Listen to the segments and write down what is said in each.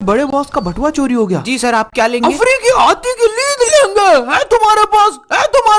बड़े बॉस का बटुआ चोरी हो गया। जी सर, आप क्या लेंगे? अफ्रीकी हाथी की लीद लेंगे। है तुम्हारे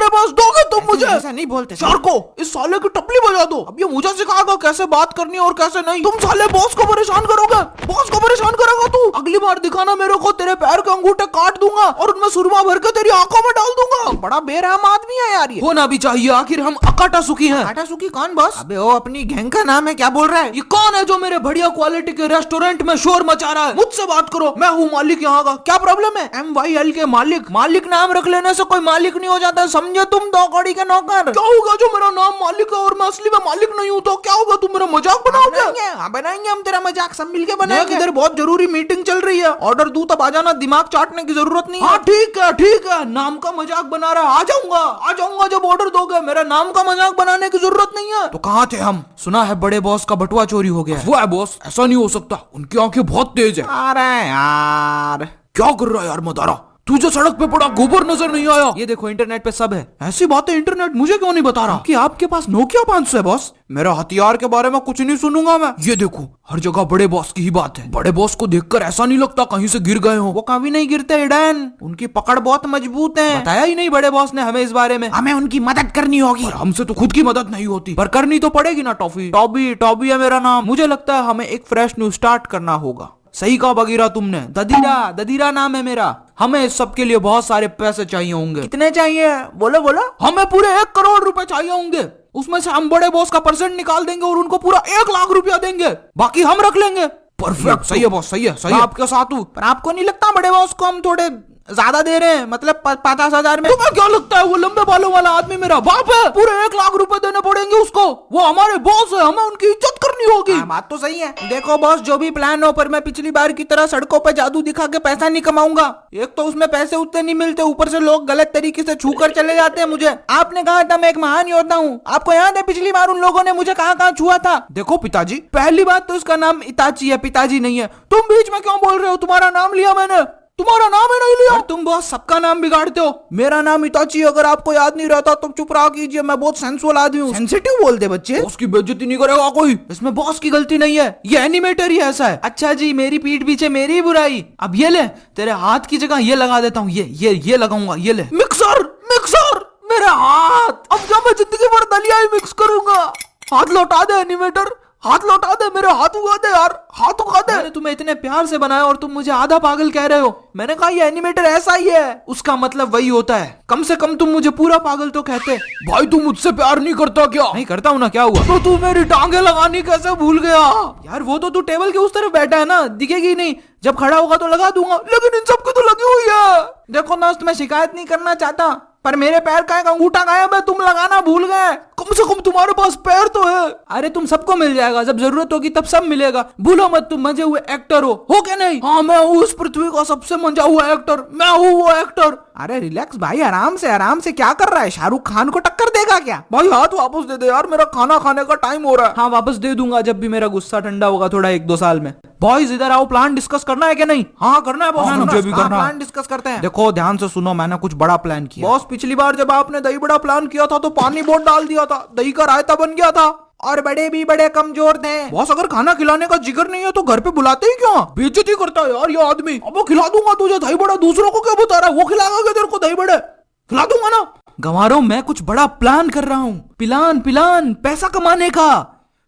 पास दोगे तुम मुझे? ऐसा नहीं बोलते सर को इस साले की टपली बजा दो। अब ये मुझे सिखाएगा कैसे बात करनी है और कैसे नहीं। तुम साले बॉस को परेशान करोगे, बॉस को परेशान करेगा तू। अगली बार दिखाना मेरे को, तेरे पैर के अंगूठे काट दूंगा और उनमें सुरमा भर के तेरी आंखों में डाल दूंगा। बड़ा बेरहम आदमी है यार ये। होना भी चाहिए, आखिर हम अकाटा सुखी हैं। आटा सुखी कौन बॉस? अबे वो अपनी गैंग का नाम है, क्या बोल रहा है? ये कौन है जो मेरे बढ़िया क्वालिटी के रेस्टोरेंट में शोर मचा रहा है? मुझसे बात करो, मैं हूँ मालिक यहाँ का। क्या प्रॉब्लम है? MYL के मालिक। मालिक नाम रख लेने से कोई मालिक नहीं हो जाता, समझे तुम? दो कौड़ी के नौकर। क्या होगा जो मेरा नाम मालिक है और मैं असली में मालिक नहीं हूँ तो क्या होगा? तुम मेरा मजाक बनाओगे? बनाएंगे हम तेरा मजाक, सब मिलके बनाएंगे। इधर बहुत जरूरी मीटिंग चल रही है, ऑर्डर दूं तब आ जाना, दिमाग चाटने की जरूरत नहीं है। हाँ ठीक है, नाम का मजाक बना रहा है। आ जाऊंगा जब ऑर्डर दोगे। मेरा नाम का मजाक बनाने की जरूरत नहीं है। तो कहाँ थे हम? सुना है बड़े बॉस का बटुआ चोरी हो गया। वो है बॉस, ऐसा नहीं हो सकता, उनकी आंखें बहुत तेज है। अरे यार क्या कर रहा है यार मदारा? तुझे सड़क पे पड़ा गोबर नजर नहीं आया? ये देखो इंटरनेट पे सब है। ऐसी बातें इंटरनेट मुझे क्यों नहीं बता रहा कि आपके पास नोकिया 500 है बॉस? मेरा हथियार के बारे में कुछ नहीं सुनूंगा मैं। ये देखो हर जगह बड़े बॉस की ही बात है। बड़े बॉस को देखकर ऐसा नहीं लगता कहीं से गिर गए हो। वो कभी नहीं गिरते इडन, उनकी पकड़ बहुत मजबूत है। बताया ही नहीं बड़े बॉस ने हमें इस बारे में। हमें उनकी मदद करनी होगी। हमसे तो खुद की मदद नहीं होती, पर करनी तो पड़ेगी ना। टॉबी है मेरा नाम। मुझे लगता है हमें एक फ्रेश न्यू स्टार्ट करना होगा। सही कहा बगीरा तुमने। ददीरा नाम है मेरा। हमें इस सब के लिए बहुत सारे पैसे चाहिए होंगे। कितने चाहिए? बोलो। हमें पूरे 1 करोड़ रुपए चाहिए होंगे। उसमें से हम बड़े बॉस का परसेंट निकाल देंगे और उनको पूरा 1 लाख रुपया देंगे, बाकी हम रख लेंगे। परफेक्ट, सही है बॉस, सही है। आपके साथ हूँ। पर आपको नहीं लगता बड़े बॉस को हम थोड़े ज्यादा दे रहे हैं? मतलब 50,000 में। तुम्हें क्या लगता है वो लंबे बालों वाला आदमी मेरा बाप है? पूरे 1 लाख रुपए देने पड़ेंगे उसको। वो हमारे बॉस है, हमें उनकी इज्जत करनी होगी। बात तो सही है। देखो बॉस, जो भी प्लान हो, पर मैं पिछली बार की तरह सड़कों पे जादू दिखा के पैसा नहीं कमाऊंगा। एक तो उसमें पैसे उतने नहीं मिलते, ऊपर से लोग गलत तरीके से छू कर चले जाते हैं मुझे। आपने कहा था मैं एक महान योद्धा हूँ। आपको याद है पिछली बार उन लोगों ने मुझे कहाँ छुआ था? देखो पिताजी, पहली बात तो इसका नाम इताची है, पिताजी नहीं है। तुम बीच में क्यों बोल रहे हो? तुम्हारा नाम लिया मैंने, तुम्हारा नाम है नहीं लिया। और तुम बॉस सबका नाम बिगाड़ते हो। मेरा नाम इताची, अगर आपको याद नहीं रहता तो चुप रहा कीजिए। मैं बहुत सेंसुअल आदमी हूँ। सेंसिटिव बोलते बच्चे। उसकी बेइज्जती नहीं करेगा कोई, इसमें बॉस की गलती नहीं है, ये एनिमेटर ही ऐसा है। अच्छा जी, मेरी पीठ पीछे मेरी ही बुराई। अब ये ले, तेरे हाथ की जगह ये लगा देता हूँ। ये लगाऊंगा। ये ले मिक्सर मेरे हाथ। अब क्या मैं जिंदगी भर दलिया ही मिक्स करूंगा? हाथ लौटा दे एनिमेटर, हाथ लौटा दे, मेरे हाथ उगा दे यार, हाथ उगा दे। मैंने तुम्हें इतने प्यार से बनाया और तुम मुझे आधा पागल कह रहे हो। मैंने कहा ये एनिमेटर ऐसा ही है। उसका मतलब वही होता है। कम से कम तुम मुझे पूरा पागल तो कहते। भाई तू मुझसे प्यार नहीं करता क्या? नहीं करता हूँ ना, क्या हुआ? तो तू मेरी टांगे लगानी कैसे भूल गया? यार वो तो तू टेबल के उस तरफ बैठा है ना, दिखेगी नहीं। जब खड़ा होगा तो लगा दूंगा, लेकिन इन सबको तो लगी हुई है। देखो दोस्त, मैं शिकायत नहीं करना चाहता, पर मेरे पैर का एक अंगूठा गायब है, तुम लगाना भूल गए। कम से कम तुम्हारे पास पैर तो है। अरे तुम सबको मिल जाएगा, जब जरूरत होगी तब सब मिलेगा। भूलो मत, तुम मजे हुए एक्टर हो क्या नहीं? हाँ, मैं हूँ इस पृथ्वी का सबसे मंजा हुआ एक्टर, मैं हूँ वो एक्टर। अरे रिलैक्स भाई, आराम से क्या कर रहा है? शाहरुख खान को टक्कर देगा क्या? भाई हाथ वापस दे दे यार, मेरा खाना खाने का टाइम हो रहा है। हाँ वापस दे दूंगा जब भी मेरा गुस्सा ठंडा होगा, थोड़ा 1-2 साल में। बॉयज इधर आओ, प्लान डिस्कस करना है क्या नहीं? हाँ करना है बॉस, मुझे भी करना। प्लान डिस्कस करते हैं। देखो ध्यान से सुनो, मैंने कुछ बड़ा प्लान किया। बॉस पिछली बार जब आपने दही बड़ा प्लान किया था तो पानी बहुत डाल दिया था, दही का रायता बन गया था और बड़े भी बड़े कमजोर थे। बॉस अगर खाना खिलाने का जिक्र नहीं है तो घर पे बुलाते ही क्यों? बेइज्जती करता है यार ये आदमी। अब वो खिला दूंगा तुझे दही बड़ा, दूसरों को क्या बता रहा है? वो खिलाएगा तेरे को दही बड़े? खिला दूंगा ना। गंवारों, मैं कुछ बड़ा प्लान कर रहा हूँ। प्लान पैसा कमाने का,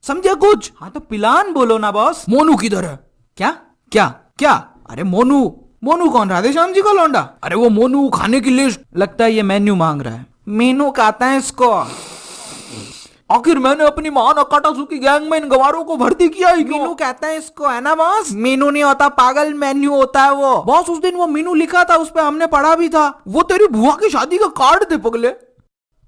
समझे कुछ? हाँ तो प्लान बोलो ना बॉस। मोनू किधर है? क्या? अरे मोनू कौन? राधेश्याम जी का लौंडा? अरे वो मोनू खाने की लिस्ट। लगता है ये मेन्यू मांग रहा है। मेनू कहता है इसको। आखिर मैंने अपनी महान अकाटासुकी गैंग में इन गवारों को भर्ती किया ही क्यों? मीनू कहता है इसको, है ना बॉस? मीनू नहीं होता पागल, मेन्यू होता है वो। बॉस उस दिन वो मीनू लिखा था, उस पे हमने पढ़ा भी था। वो तेरी बुआ की शादी का कार्ड थे पगले।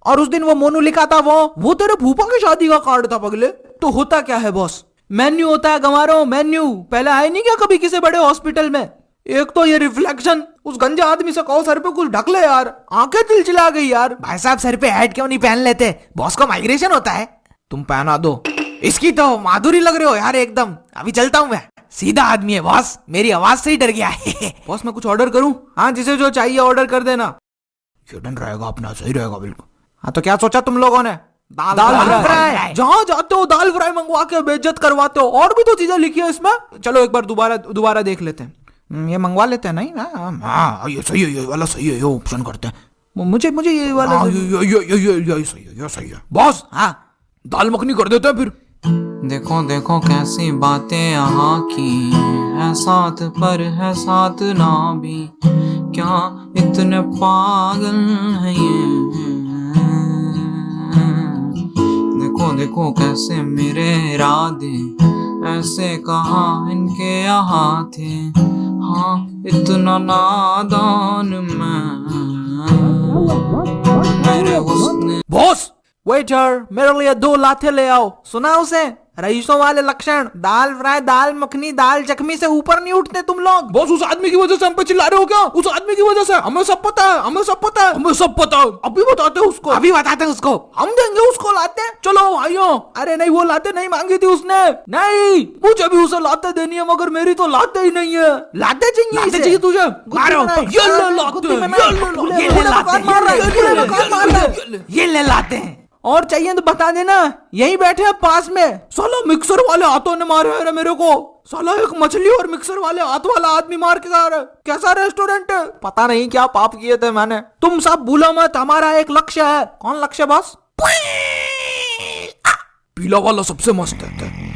और उस दिन वो मोनू लिखा था, वो तेरे फूफा की शादी का कार्ड था पगले। तो होता क्या है बॉस? मेन्यू होता है गंवारों, मेन्यू। पहले आए नहीं क्या कभी किसी बड़े हॉस्पिटल में? एक तो ये रिफ्लेक्शन, उस गंजा आदमी से कहो सर पे कुछ ढक ले यार, आंखें चिलचिला गई यार। भाई साहब सर पे हैट क्यों नहीं पहन लेते? बॉस को माइग्रेशन होता है। तुम पहना दो। इसकी तो माधुरी लग रहे हो यार एकदम। अभी चलता हूँ मैं, सीधा आदमी है बॉस, मेरी आवाज से ही डर गया है। बॉस मैं कुछ ऑर्डर करूँ? हाँ जिसे जो चाहिए ऑर्डर कर देना। डन रहेगा अपना, सही रहेगा बिल्कुल। हाँ तो क्या सोचा तुम लोगों ने? दाल फ्राई। जहाँ जाते हो दाल फ्राई मंगवा के बेइज्जत करवाते हो। और भी तो चीजें लिखी है इसमें। चलो एक बार दोबारा देख लेते हैं। ये मंगवा लेते हैं नहीं? हाँ ये सही है, ये वाला सही है, ये ऑप्शन करते हैं। मुझे मुझे ये वाला हाँ ये सही है, ये सही है बॉस। हाँ दाल मखनी कर देते हैं फिर। देखो देखो कैसी बातें यहाँ की है, साथ पर है साथ ना भी, क्या इतने पागल है ये। देखो देखो कैसे मेरे इरादे ऐसे कहाँ इनके यहाँ थे, हाँ इतना नादान मेरे हुस्न। बॉस वेटर, मेरे लिए 2 लाथे ले आओ। सुना उसे? रईसों वाले लक्षण, दाल फ्राई, दाल मखनी, दाल जख्मी से ऊपर नहीं उठते तुम लोग। बॉस उस आदमी की वजह से हम पे चिल्ला रहे हो क्या? उस आदमी की वजह से? हमें सब पता है, हमें सब पता है, हमें सब पता है। अभी बताते हैं उसको, अभी बताते हैं उसको। हम देंगे उसको लाते। चलो भाइयों। अरे नहीं, वो लाते नहीं मांगी थी उसने। नहीं मुझे भी उसे लाते देनी है, मगर मेरी तो लाते ही नहीं है। लाते चाहिए, लाते चाहिए तुझे? मारो। ये ले लाते, ये ले लाते हैं। और चाहिए तो बता देना, यही बैठे हैं पास में। साला मिक्सर वाले हाथों ने मारे है मेरे को। साला एक मछली और मिक्सर वाले हाथ वाला आदमी मार के जा रहा है। कैसा रेस्टोरेंट है? पता नहीं क्या पाप किए थे मैंने। तुम सब भूलो मत, हमारा एक लक्ष्य है। कौन लक्ष्य बॉस? पीला वाला सबसे मस्त है।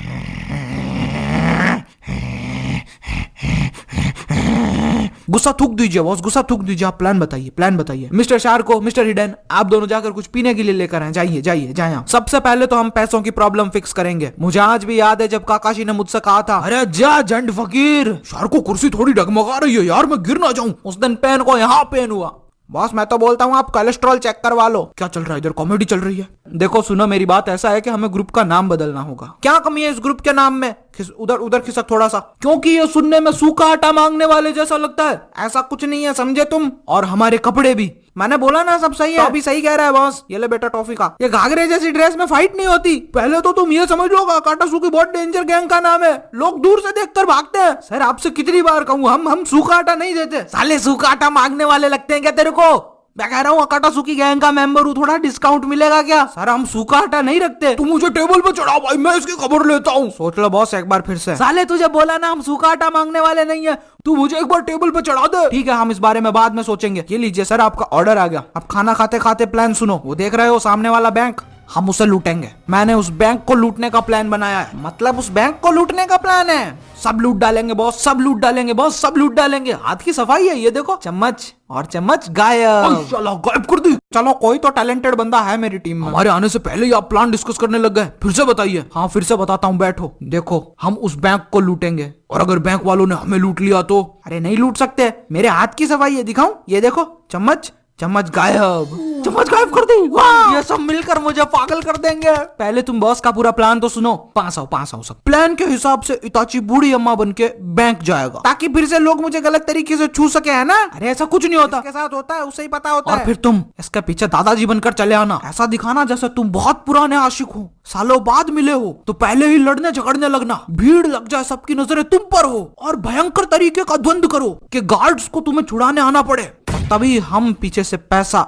गुस्सा थूक दीजिए बॉस, गुस्सा थूक दीजिए। आप प्लान बताइए, प्लान बताइए। मिस्टर शार्को, मिस्टर हिडन, आप दोनों जाकर कुछ पीने के लिए लेकर आए। जाइए जाइए जाए आप। सबसे पहले तो हम पैसों की प्रॉब्लम फिक्स करेंगे। मुझे आज भी याद है जब काकाशी ने मुझसे कहा था, अरे जा जंड फकीर। शार्को कुर्सी थोड़ी डगमगा रही है यार, मैं गिर ना जाऊं। उस दिन पेन को यहाँ पेन हुआ। बॉस मैं तो बोलता हूँ आप कोलेस्ट्रॉल चेक करवा लो। क्या चल रहा है इधर? कॉमेडी चल रही है। देखो सुनो, मेरी बात ऐसा है कि हमें ग्रुप का नाम बदलना होगा। क्या कमी है इस ग्रुप के नाम में? उधर उधर खिसक थोड़ा सा, क्योंकि ये सुनने में सूखा आटा मांगने वाले जैसा लगता है। ऐसा कुछ नहीं है, समझे तुम? और हमारे कपड़े भी, मैंने बोला ना सब सही है। तो अभी सही कह रहा है बॉस। ये ले बेटा टॉफी का। ये घाघरे जैसी ड्रेस में फाइट नहीं होती। पहले तो तुम ये समझ लो काटा सूखी बहुत डेंजर गैंग का नाम है। लोग दूर से देखकर भागते हैं। सर आपसे कितनी बार कहूँ, हम सूखा आटा नहीं देते। साले सूखा आटा मांगने वाले लगते हैं क्या तेरे को? मैं कह रहा हूँ अकाटा सूखी गैंग का मेंबर हूँ, थोड़ा डिस्काउंट मिलेगा क्या? सर हम सूखा आटा नहीं रखते। तू मुझे टेबल पे चढ़ा भाई, मैं इसकी खबर लेता हूँ। सोच लो बॉस एक बार फिर से। साले तुझे बोला ना हम सूखा आटा मांगने वाले नहीं है। तू मुझे एक बार टेबल पे चढ़ा दे। ठीक है, हम इस बारे में बाद में सोचेंगे। ये लीजिए सर आपका ऑर्डर आ गया। अब खाना खाते खाते प्लान सुनो। वो देख रहे हो सामने वाला बैंक, हम उसे लूटेंगे। मैंने उस बैंक को लूटने का प्लान बनाया है। मतलब उस बैंक को लूटने का प्लान है? सब लूट डालेंगे बॉस, सब लूट डालेंगे बॉस, सब लूट डालेंगे। हाथ की सफाई है ये देखो। चम्मच और चम्मच गायब। गायब कर दी। चलो कोई तो टैलेंटेड बंदा है मेरी टीम में। हमारे आने से पहले ही आप प्लान डिस्कस करने लग गए। फिर से बताइए। हाँ फिर से बताता हूँ, बैठो। देखो हम उस बैंक को लूटेंगे, और अगर बैंक वालों ने हमें लूट लिया तो? अरे नहीं लूट सकते, मेरे हाथ की सफाई है, दिखाऊं? ये देखो चम्मच, चम्मच गायब। चम्मच गायब कर दी। वाह, ये सब मिलकर मुझे पागल कर देंगे। पहले तुम बॉस का पूरा प्लान तो सुनो। पास आओ सब। प्लान के हिसाब से इताची बूढ़ी अम्मा बन के बैंक जाएगा, ताकि फिर से लोग मुझे गलत तरीके से छू सके, है ना? अरे ऐसा कुछ नहीं होता। इसके साथ होता है, उसे ही पता होता है। और फिर तुम इसके पीछे दादाजी बनकर चले आना। ऐसा दिखाना जैसे तुम बहुत पुराने आशिक हो, सालों बाद मिले हो, तो पहले ही लड़ने झगड़ने लगना। भीड़ लग जाए, सबकी नजरें तुम पर हो, और भयंकर तरीके का द्वंद करो कि गार्ड्स को तुम्हें छुड़ाने आना पड़े। तभी हम पीछे से पैसा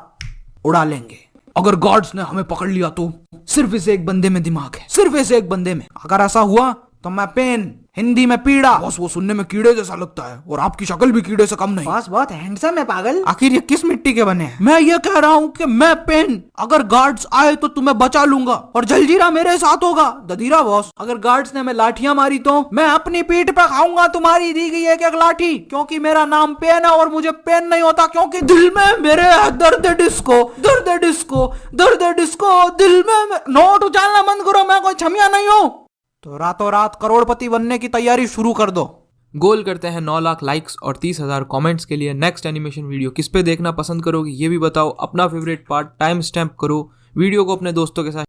उड़ा लेंगे। अगर गार्ड्स ने हमें पकड़ लिया तो? सिर्फ इस एक बंदे में दिमाग है, सिर्फ इस एक बंदे में। अगर ऐसा हुआ तो मैं पेन, हिंदी में पीड़ा। बॉस वो सुनने में कीड़े जैसा लगता है, और आपकी शक्ल भी कीड़े से कम नहीं। बॉस बहुत हैंडसम है पागल। आखिर ये किस मिट्टी के बने हैं? मैं ये कह रहा हूँ कि मैं पेन, अगर गार्ड्स आए तो तुम्हें बचा लूंगा, और जलजीरा मेरे साथ होगा। ददीरा बॉस, अगर गार्ड्स ने हमें लाठियां मारी तो? मैं अपनी पीठ पे खाऊंगा तुम्हारी दी गई एक लाठी, क्योंकि मेरा नाम पेन है और मुझे पेन नहीं होता, क्योंकि दिल में मेरे है दर्द डिस्को, दर्द डिस्को, दर्द डिस्को। दिल में नोट उछालना बंद करो, मैं कोई छमिया नहीं हूँ। तो रातों रात करोड़पति बनने की तैयारी शुरू कर दो। गोल करते हैं 9 लाख लाइक्स और 30,000 कमेंट्स के लिए। नेक्स्ट एनिमेशन वीडियो किस पे देखना पसंद करोगे ये भी बताओ। अपना फेवरेट पार्ट टाइम स्टैम्प करो, वीडियो को अपने दोस्तों के साथ